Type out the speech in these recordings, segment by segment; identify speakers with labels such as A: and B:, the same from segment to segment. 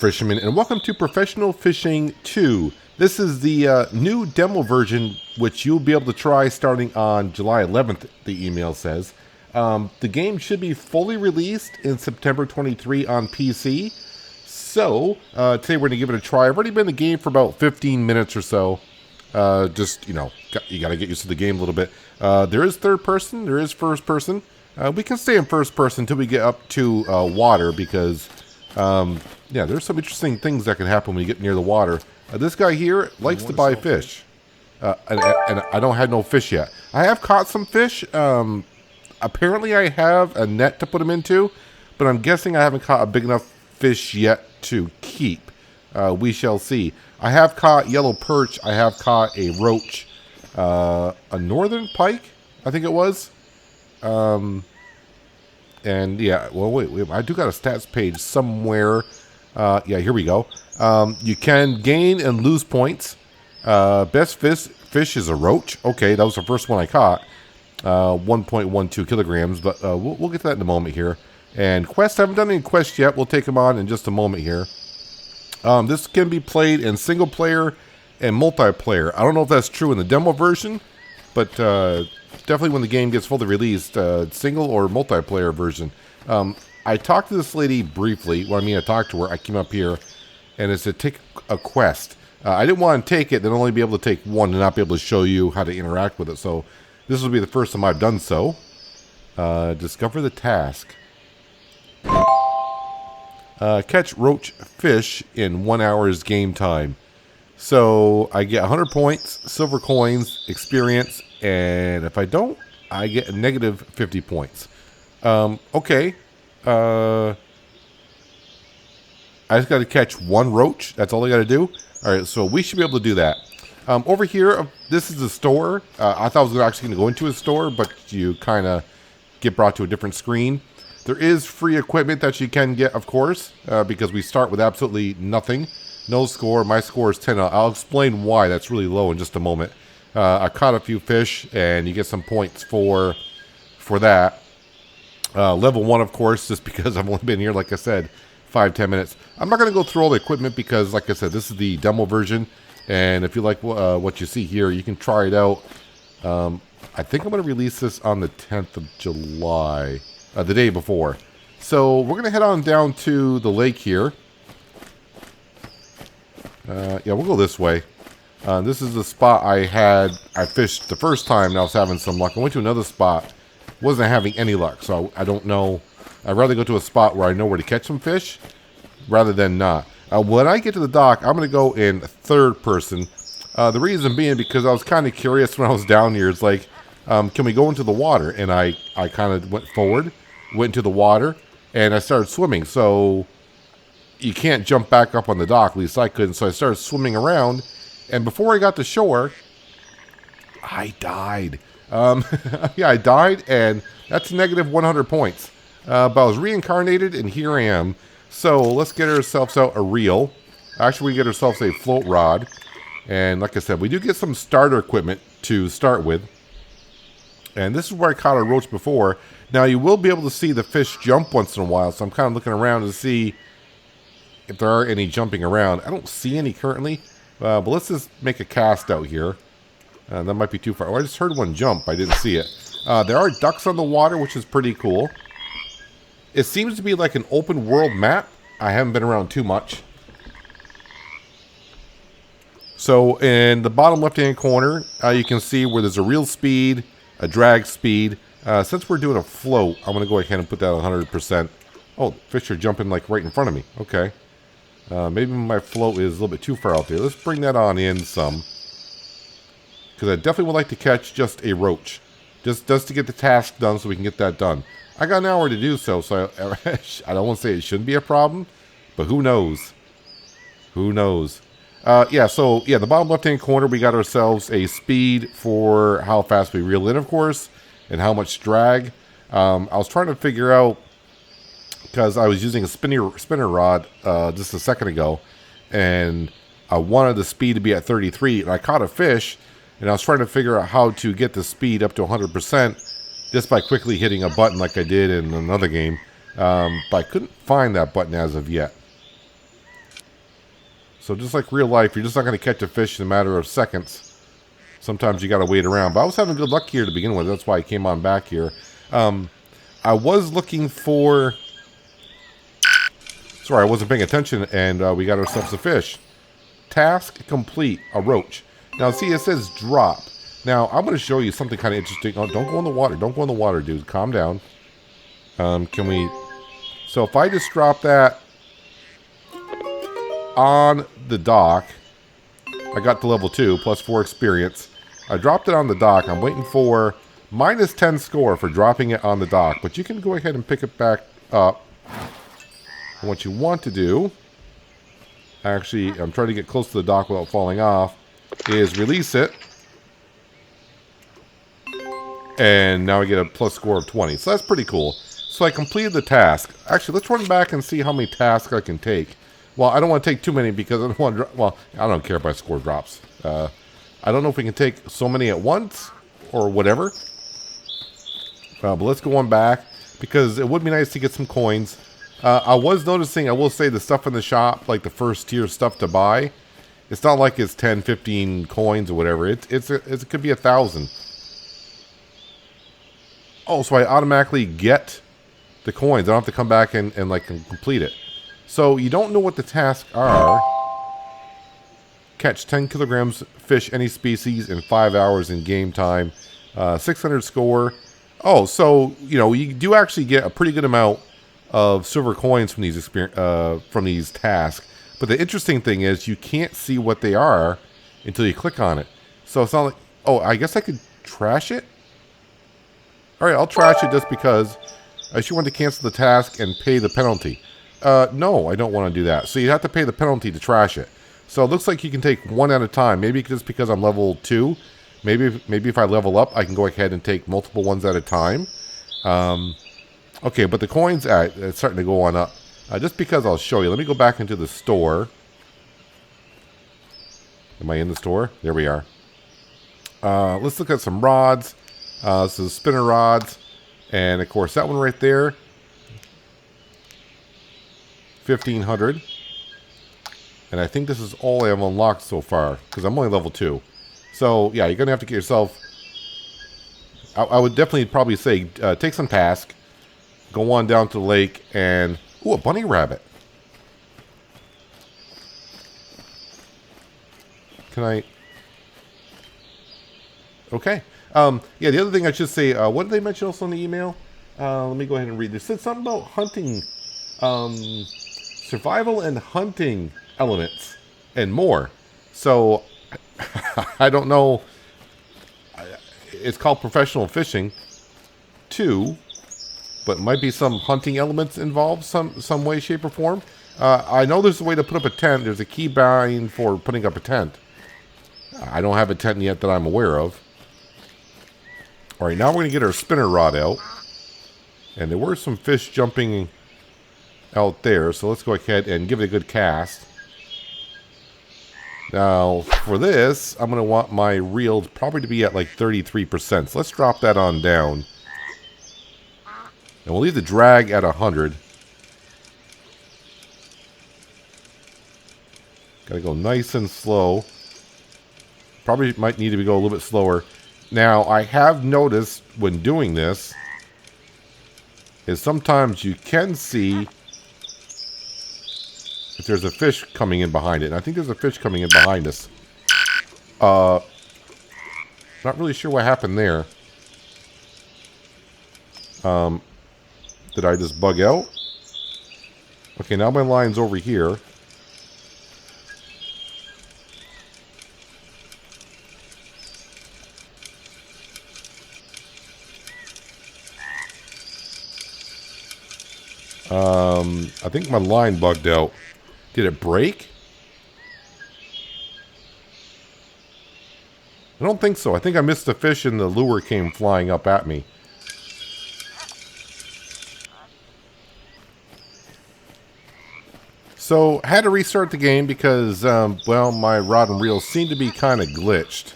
A: fishermen, and welcome to Professional Fishing 2. This is the new demo version, which you'll be able to try starting on July 11th, the email says. The game should be fully released in September 23 on PC. So, today we're going to give it a try. I've already been in the game for about 15 minutes or so. Just, you know, you got to get used to the game a little bit. There is third person, there is first person. We can stay in first person until we get up to water because... yeah, there's some interesting things that can happen when you get near the water. This guy here likes to buy fish. And I don't have no fish yet. I have caught some fish. Apparently I have a net to put them into, but I'm guessing I haven't caught a big enough fish yet to keep. We shall see. I have caught yellow perch. I have caught a roach. A northern pike, I think it was. And yeah, well, wait, I do got a stats page somewhere. Yeah, here we go. You can gain and lose points. Best fish is a roach. Okay, that was the first one I caught. 1.12 kilograms, but we'll get to that in a moment here. And quests, I haven't done any quests yet. We'll take them on in just a moment here. This can be played in single player and multiplayer. I don't know if that's true in the demo version, but definitely when the game gets fully released, single or multiplayer version. I talked to this lady briefly. Well, I mean, I talked to her. I came up here, and it's to take a quest. I didn't want to take it, then only be able to take one and not be able to show you how to interact with it. So this will be the first time I've done so. Discover the task. Catch roach fish in 1 hour's game time. So I get 100 points, silver coins, experience, and if I don't, I get a negative 50 points. Okay. I just got to catch one roach. That's all I got to do. All right, so we should be able to do that. Over here, this is the store. I thought I was actually going to go into a store, but you kind of get brought to a different screen. There is free equipment that you can get, of course, because we start with absolutely nothing. No score. My score is 10. I'll explain why that's really low in just a moment. I caught a few fish, and you get some points for that. Level 1, of course, just because I've only been here, like I said, 5-10 minutes. I'm not going to go through all the equipment because, like I said, this is the demo version. And if you like what you see here, you can try it out. I think I'm going to release this on the 10th of July, the day before. So we're going to head on down to the lake here. Yeah, we'll go this way. This is the spot I fished the first time and I was having some luck. I went to another spot, wasn't having any luck, so I don't know. I'd rather go to a spot where I know where to catch some fish rather than not. When I get to the dock, I'm going to go in third person. The reason being because I was kind of curious when I was down here. It's like, can we go into the water? And I kind of went forward, went into the water, and I started swimming. So you can't jump back up on the dock, at least I couldn't. So I started swimming around, and before I got to shore, I died. Yeah, I died, and that's negative 100 points. But I was reincarnated, and here I am. So let's get ourselves out a reel. Actually, we get ourselves a float rod. And like I said, we do get some starter equipment to start with. And this is where I caught a roach before. Now, you will be able to see the fish jump once in a while. So I'm kind of looking around to see if there are any jumping around. I don't see any currently. But let's just make a cast out here. That might be too far. Oh, I just heard one jump. I didn't see it. There are ducks on the water, which is pretty cool. It seems to be like an open world map. I haven't been around too much. So in the bottom left hand corner, you can see where there's a reel speed, a drag speed. Since we're doing a float, I'm going to go ahead and put that on 100%. Oh, fish are jumping like right in front of me. Okay. Maybe my float is a little bit too far out there. Let's bring that on in some. Because I definitely would like to catch just a roach. Just to get the task done so we can get that done. I got an hour to do so I don't want to say it shouldn't be a problem, but who knows? Who knows? Yeah, so, yeah, the bottom left-hand corner, we got ourselves a speed for how fast we reel in, of course, and how much drag. I was trying to figure out, because I was using a spinner rod just a second ago, and I wanted the speed to be at 33, and I caught a fish, and I was trying to figure out how to get the speed up to 100%, just by quickly hitting a button like I did in another game. But I couldn't find that button as of yet. So just like real life, you're just not going to catch a fish in a matter of seconds. Sometimes you got to wait around. But I was having good luck here to begin with. That's why I came on back here. I was looking for... Sorry, I wasn't paying attention, and we got ourselves a fish. Task complete, a roach. Now, see, it says drop. Now, I'm going to show you something kind of interesting. Oh, don't go in the water. Don't go in the water, dude. Calm down. Can we... So if I just drop that on the dock, I got to level 2, plus 4 experience. I dropped it on the dock. I'm waiting for minus 10 score for dropping it on the dock. But you can go ahead and pick it back up. And what you want to do, actually, I'm trying to get close to the dock without falling off, is release it. And now I get a plus score of 20. So that's pretty cool. So I completed the task. Actually, let's run back and see how many tasks I can take. Well, I don't want to take too many because I don't want to... Well, I don't care if my score drops. I don't know if we can take so many at once or whatever. But let's go on back because it would be nice to get some coins. I was noticing, I will say, the stuff in the shop, like the first tier stuff to buy, it's not like it's 10, 15 coins or whatever. It could be 1,000. Oh, so I automatically get the coins. I don't have to come back and complete it. So you don't know what the tasks are. Catch 10 kilograms fish any species in 5 hours in game time. 600 score. Oh, so, you know, you do actually get a pretty good amount of silver coins from these tasks. But the interesting thing is you can't see what they are until you click on it. So it's not like... Oh, I guess I could trash it? Alright, I'll trash it just because I should want to cancel the task and pay the penalty. No, I don't want to do that. So you have to pay the penalty to trash it. So it looks like you can take one at a time. Maybe just because I'm level 2. Maybe if I level up, I can go ahead and take multiple ones at a time. Okay, but the coins, it's starting to go on up. Just because I'll show you. Let me go back into the store. Am I in the store? There we are. Let's look at some rods. This is spinner rods. And, of course, that one right there. 1,500. And I think this is all I have unlocked so far. Because I'm only level 2. So, yeah, you're going to have to get yourself... I would definitely probably say, take some task. Go on down to the lake and... Ooh, a bunny rabbit. Can I... Okay. Yeah, the other thing I should say, what did they mention also in the email? Let me go ahead and read this. It said something about hunting, survival and hunting elements and more. So, I don't know. It's called professional fishing, too. But might be some hunting elements involved, some way, shape, or form. I know there's a way to put up a tent. There's a key bind for putting up a tent. I don't have a tent yet that I'm aware of. All right, now we're going to get our spinner rod out. And there were some fish jumping out there, so let's go ahead and give it a good cast. Now, for this, I'm going to want my reel probably to be at like 33%. So let's drop that on down. And we'll leave the drag at 100. Gotta go nice and slow. Probably might need to go a little bit slower. Now, I have noticed when doing this is sometimes you can see if there's a fish coming in behind it. And I think there's a fish coming in behind us. Not really sure what happened there. Did I just bug out? Okay, now my line's over here. I think my line bugged out. Did it break? I don't think so. I think I missed the fish and the lure came flying up at me. So, I had to restart the game because, well, my rod and reel seem to be kind of glitched.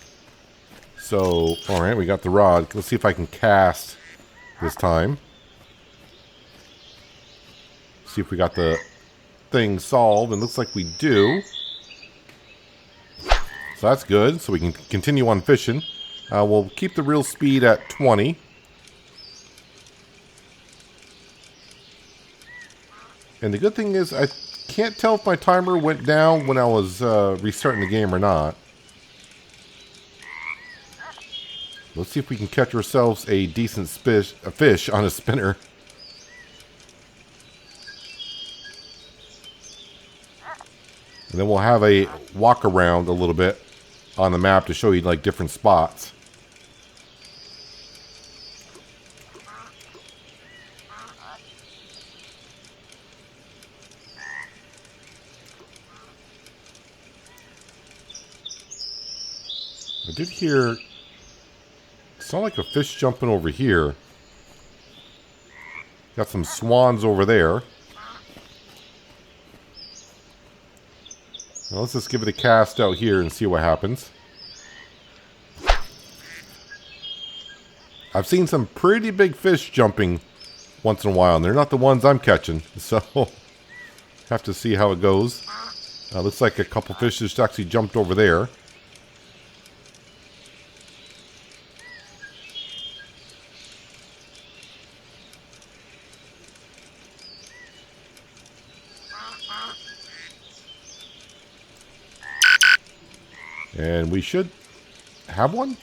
A: So, alright, we got the rod. Let's see if I can cast this time. See if we got the thing solved. And looks like we do. So that's good. So we can continue on fishing. We'll keep the reel speed at 20. And the good thing is I can't tell if my timer went down when I was restarting the game or not. Let's see if we can catch ourselves a decent fish on a spinner. And then we'll have a walk around a little bit on the map to show you like different spots. I did hear, sound like a fish jumping over here. Got some swans over there. Now let's just give it a cast out here and see what happens. I've seen some pretty big fish jumping once in a while, and they're not the ones I'm catching, so have to see how it goes. Looks like a couple fish just actually jumped over there. And we should have one.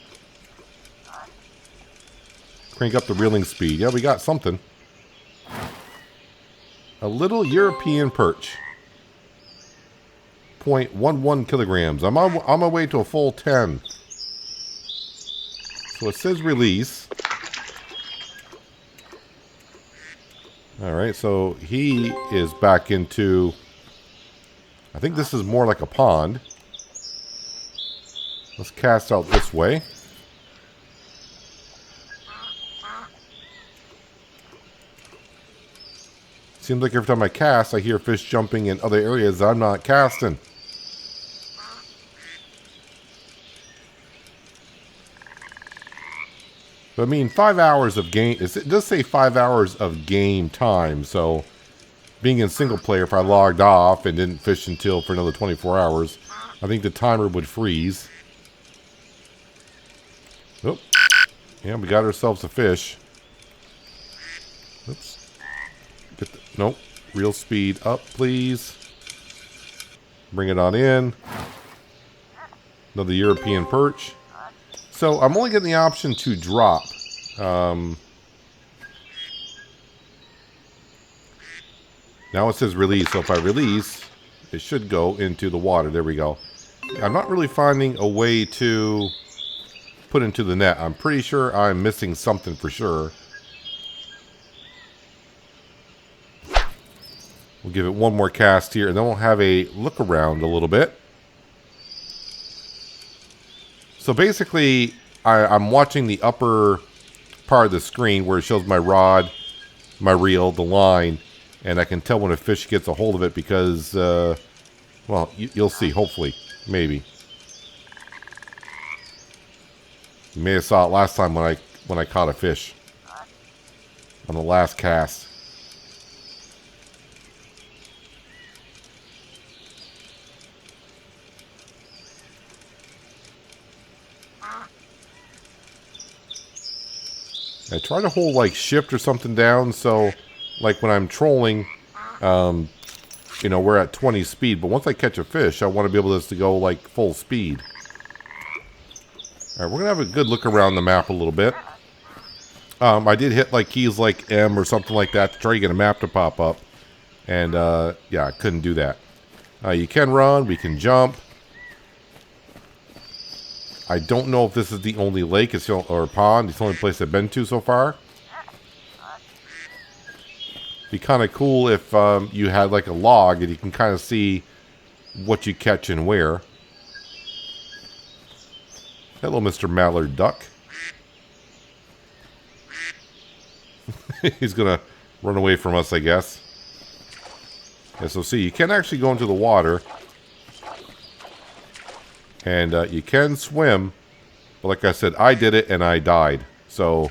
A: Crank up the reeling speed. Yeah, we got something. A little European perch. 0.11 kilograms. I'm on my way to a full 10. So it says release. Alright, so he is back into... I think this is more like a pond. Let's cast out this way. Seems like every time I cast, I hear fish jumping in other areas I'm not casting. But I mean, 5 hours of game... It does say 5 hours of game time, so... Being in single player, if I logged off and didn't fish until for another 24 hours, I think the timer would freeze. Oh, yeah, we got ourselves a fish. Oops. Nope. Reel speed up, please. Bring it on in. Another European perch. So I'm only getting the option to drop. Now it says release. So if I release, it should go into the water. There we go. I'm not really finding a way to... put into the net. I'm pretty sure I'm missing something for sure. We'll give it one more cast here, and then we'll have a look around a little bit. So basically, I'm watching the upper part of the screen where it shows my rod, my reel, the line, and I can tell when a fish gets a hold of it because, well, you'll see, hopefully, maybe. You may have saw it last time when I caught a fish on the last cast. I try to hold like shift or something down so like when I'm trolling, you know, we're at 20 speed, but once I catch a fish, I want to be able to go like full speed. Alright, we're going to have a good look around the map a little bit. I did hit like keys like M or something like that to try to get a map to pop up. And yeah, I couldn't do that. You can run, we can jump. I don't know if this is the only lake or pond. It's the only place I've been to so far. Be kind of cool if you had like a log and you can kind of see what you catch and where. Hello, Mr. Mallard Duck. He's going to run away from us, I guess. Yeah, so see, you can actually go into the water. And you can swim. But like I said, I did it and I died. So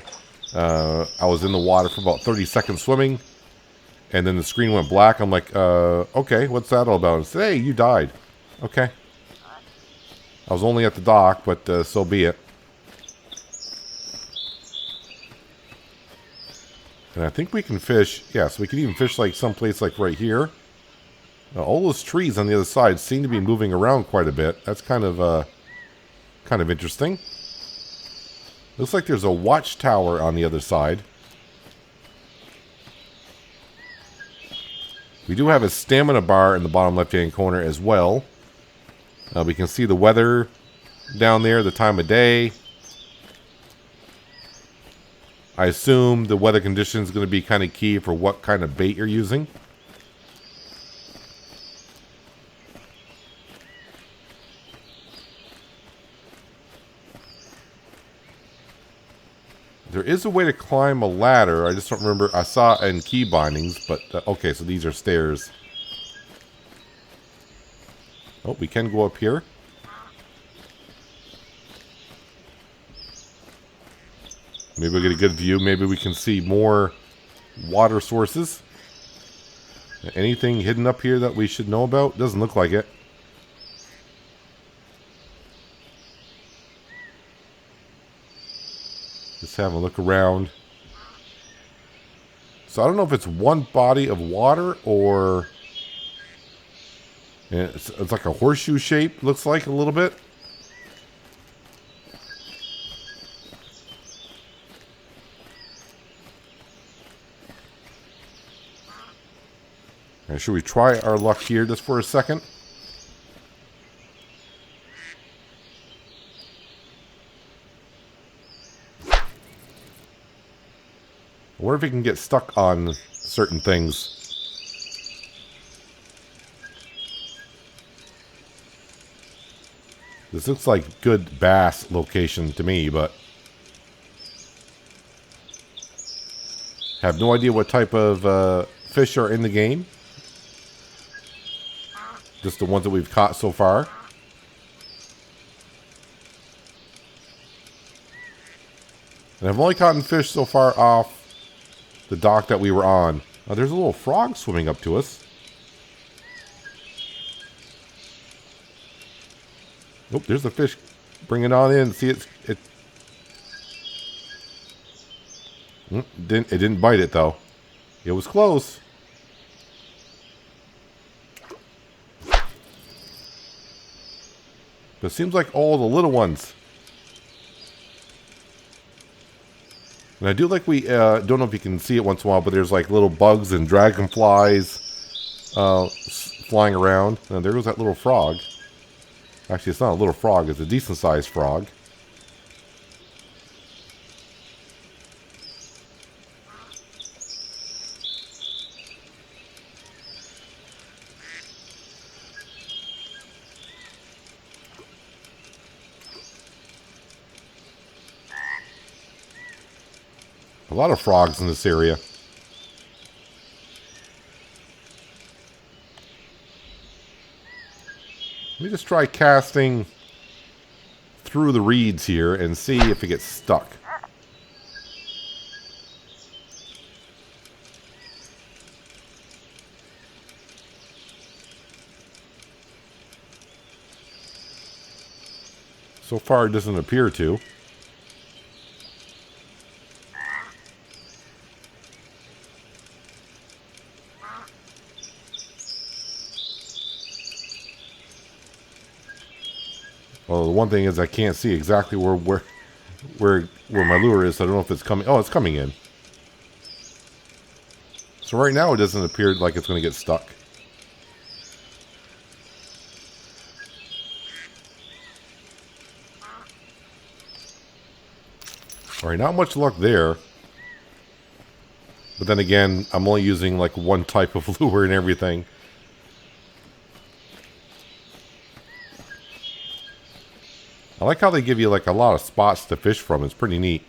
A: I was in the water for about 30 seconds swimming. And then the screen went black. I'm like, okay, what's that all about? And I said, hey, you died. Okay. I was only at the dock, but so be it. And I think we can fish. Yeah, so we can even fish like someplace like right here. Now, all those trees on the other side seem to be moving around quite a bit. That's kind of interesting. Looks like there's a watchtower on the other side. We do have a stamina bar in the bottom left-hand corner as well. We can see the weather down there, the time of day. I assume the weather condition is going to be kind of key for what kind of bait you're using. There is a way to climb a ladder. I just don't remember. I saw it in key bindings, but okay, so these are stairs. Oh, we can go up here. Maybe we'll get a good view. Maybe we can see more water sources. Anything hidden up here that we should know about? Doesn't look like it. Just have a look around. So I don't know if it's one body of water or it's like a horseshoe shape, looks like a little bit. Now, should we try our luck here just for a second? I wonder if we can get stuck on certain things. This looks like good bass location to me, but have no idea what type of fish are in the game. Just the ones that we've caught so far. And I've only caught fish so far off the dock that we were on. Oh, there's a little frog swimming up to us. Oh, there's the fish. Bring it on in. See, it didn't bite it though. It was close. But it seems like all the little ones. And I do like don't know if you can see it once in a while, but there's like little bugs and dragonflies flying around. And there goes that little frog. Actually, it's not a little frog, it's a decent sized frog. A lot of frogs in this area. Let me just try casting through the reeds here and see if it gets stuck. So far, it doesn't appear to. Well, the one thing is I can't see exactly where my lure is, so I don't know if it's coming. Oh, it's coming in. So right now it doesn't appear like it's going to get stuck. All right, not much luck there. But then again, I'm only using like one type of lure and everything. I like how they give you like a lot of spots to fish from. It's pretty neat.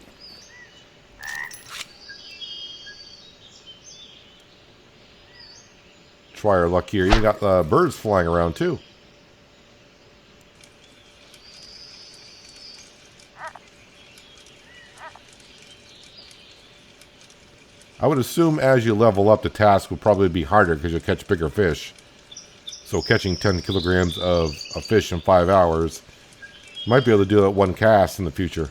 A: Try our luck here. You got birds flying around too. I would assume as you level up, the task will probably be harder because you'll catch bigger fish. So catching 10 kilograms of fish in 5 hours Might be able to do that one cast in the future.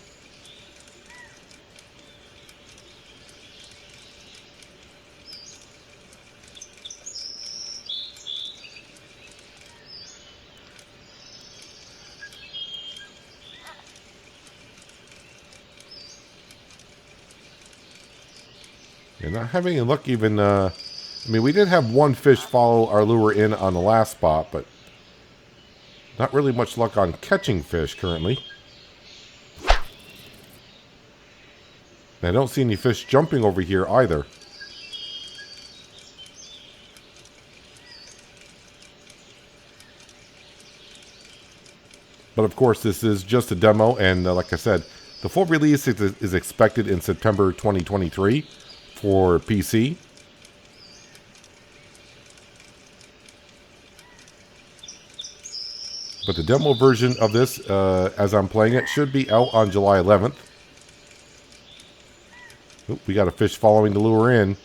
A: Yeah, not having any luck even, I mean, we did have one fish follow our lure in on the last spot, but not really much luck on catching fish currently. And I don't see any fish jumping over here either. But of course, this is just a demo, and like I said, the full release is expected in September 2023 for PC. But the demo version of this, as I'm playing it, should be out on July 11th. Oop, we got a fish following the lure in.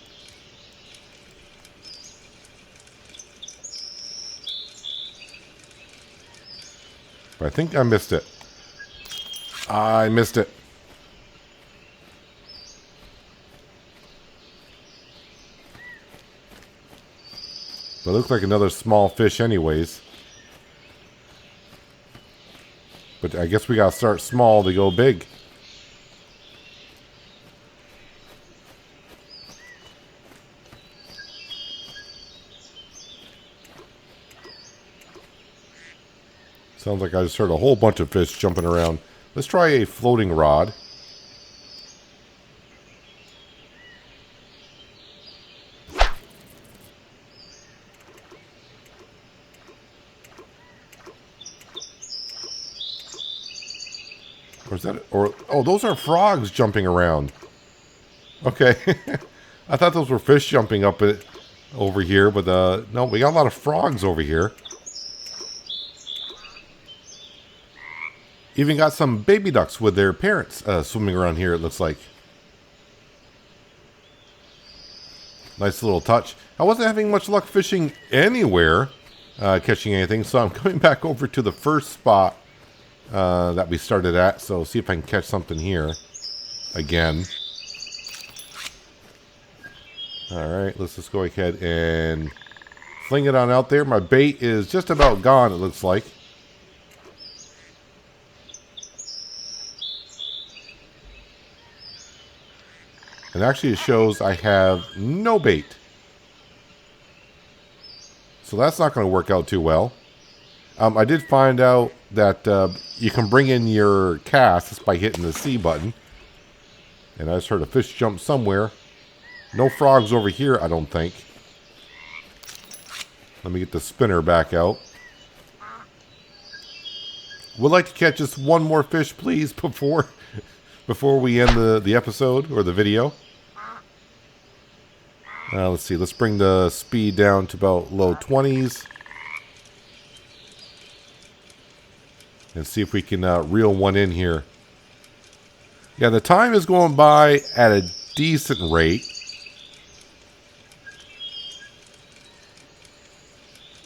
A: But I think I missed it. I missed it. But it looks like another small fish anyways. But I guess we gotta start small to go big. Sounds like I just heard a whole bunch of fish jumping around. Let's try a floating rod. Or is that, or, oh, those are frogs jumping around. Okay. I thought those were fish jumping up it over here, but no, we got a lot of frogs over here. Even got some baby ducks with their parents swimming around here, it looks like. Nice little touch. I wasn't having much luck fishing anywhere, catching anything, so I'm coming back over to the first spot that we started at. So see if I can catch something here again. Alright, let's just go ahead and fling it on out there. My bait is just about gone, it looks like. And actually it shows I have no bait. So that's not going to work out too well. I did find out that you can bring in your cast just by hitting the C button. And I just heard a fish jump somewhere. No frogs over here, I don't think. Let me get the spinner back out. Would like to catch just one more fish, please, before we end the episode or the video. Let's see. Let's bring the speed down to about low 20s. And see if we can reel one in here. Yeah, the time is going by at a decent rate.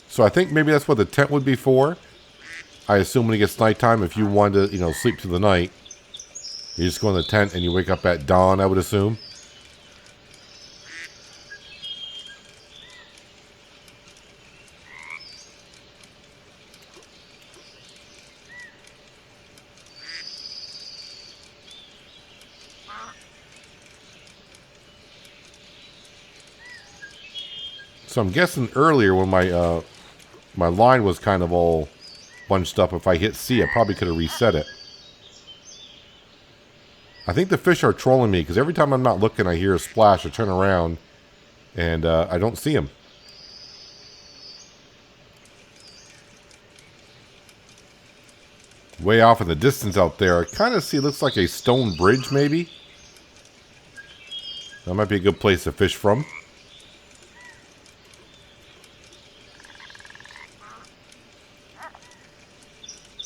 A: So I think maybe that's what the tent would be for. I assume when it gets nighttime, if you wanted to, sleep through the night, you just go in the tent and you wake up at dawn, I would assume. So I'm guessing earlier when my line was kind of all bunched up, if I hit C, I probably could have reset it. I think the fish are trolling me because every time I'm not looking, I hear a splash. I turn around and I don't see them. Way off in the distance out there, I kind of see, looks like a stone bridge maybe. That might be a good place to fish from.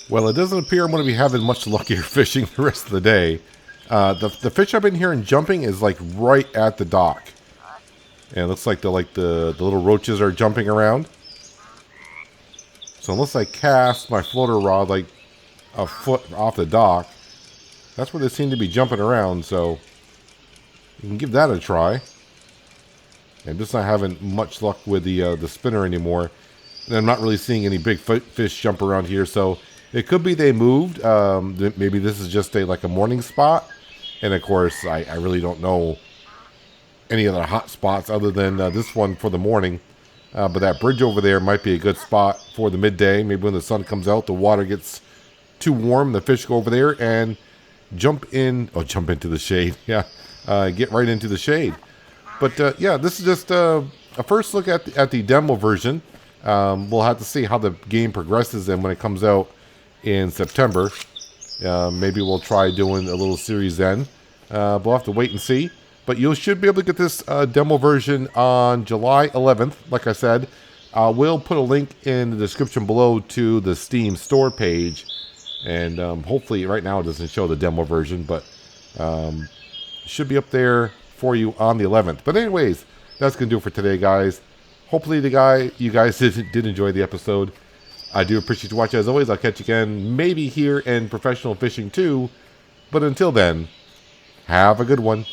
A: Well, it doesn't appear I'm going to be having much luck here fishing the rest of the day. The fish I've been hearing jumping is like right at the dock. And it looks like the little roaches are jumping around. So unless I cast my floater rod like a foot off the dock. That's where they seem to be jumping around, so you can give that a try. I'm just not having much luck with the spinner anymore. And I'm not really seeing any big fish jump around here, so it could be they moved. Maybe this is just like a morning spot. And of course, I really don't know any other hot spots other than this one for the morning. But that bridge over there might be a good spot for the midday. Maybe when the sun comes out, the water gets too warm, the fish go over there and jump into the shade. Yeah, get right into the shade. But yeah, this is just a first look at the demo version. We'll have to see how the game progresses, and when it comes out in September, maybe we'll try doing a little series then. We'll have to wait and see. But you should be able to get this demo version on July 11th. Like I said, we'll put a link in the description below to the Steam store page. And hopefully right now it doesn't show the demo version, but should be up there for you on the 11th. But anyways, that's going to do it for today, guys. Hopefully you guys did enjoy the episode. I do appreciate you watching as always. I'll catch you again maybe here in professional fishing too. But until then, have a good one.